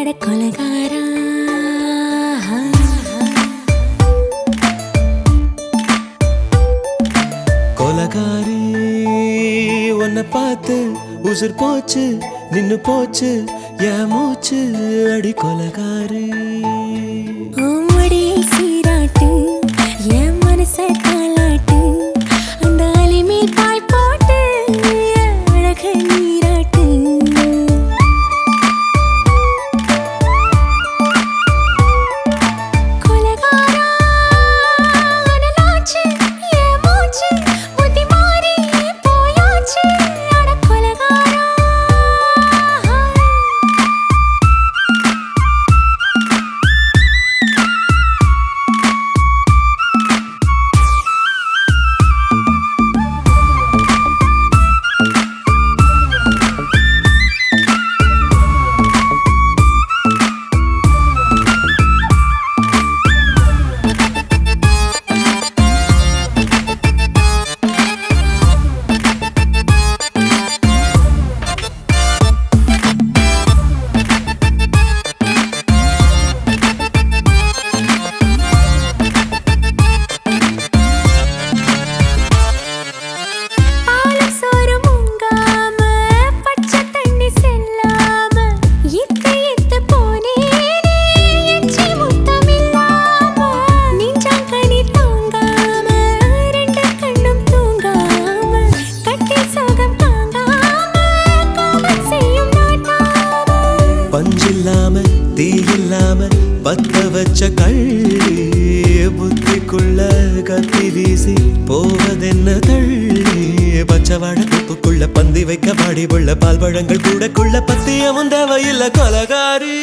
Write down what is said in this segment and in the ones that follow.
அட கொலகாரா கொலகாரி உன்னை பார்த்து உசுர் போச்சு நின்னு போச்சு என் மூச்சு அடி கொலகாரி மடியை சீராட்டு என் மனச தாளாட்டு அந்த அலிமேல் பாய் போட்டு அழக நீராட்டு கொலகாரா அனலாச்சு என் மூச்சு புத்தி மாறி போயாச்சு அட கொலகாரா பஞ்சில்லாம தீ இல்லாம பத்த வச்ச கள்ளி புத்திக்குள்ள கத்தி வீசி போவதென்ன தள்ளி பச்சவாட தொப்புக்குள்ள பந்தி வைக்க பாடி உள்ள பால் பழங்கள் கூடக்குள்ள பத்தியமும் தேவையில்ல கொலகாரி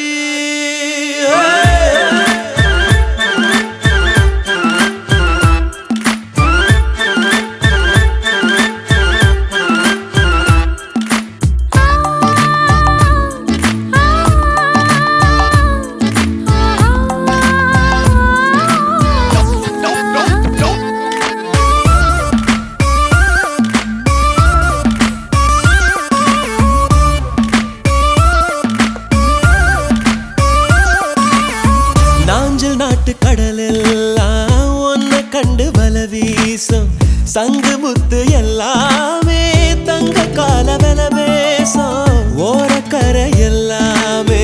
நாட்டு கடலெல்லாம் ஒன்ன கண்டு வல வீசும் சங்கு முத்து எல்லாமே தங்க கால வெல பேசும் ஓரக்கரை எல்லாமே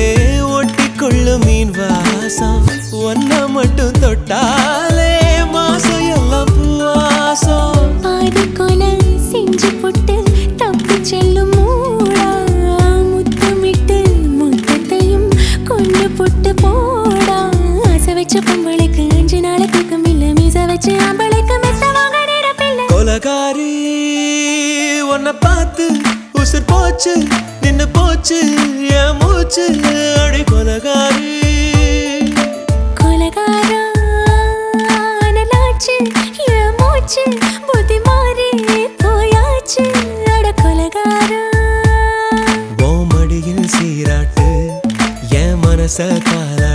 ஒட்டி கொள்ளும் மீன் வாசம் ஒன்ன மட்டும் தொட்டாலே மாசம் எல்லாம் பூவாசம் பாதி கொலை செஞ்சு போட்டு தப்பி செல்லும் மூடா முத்தமிட்டு முத்தத்தையும் கொண்டு போட்டு போடா வச்ச பொம்பளைக்கு 5 நாள் தூக்கம் இல்ல மீச வச்சு ஆம்பளைக்கு மெத்த வாங்க நேரப்பில்ல கொலகாரி உன்னை பார்த்து உசுர் போச்சு நின்னு போச்சு என் மூச்சு அடி கொலகாரி கொலகாரா அனலாச்சு என் மூச்சு புத்தி மாறி போயாச்சு அட கொலகாரா ஓ மடியில் சீராட்டு என் மனச காலா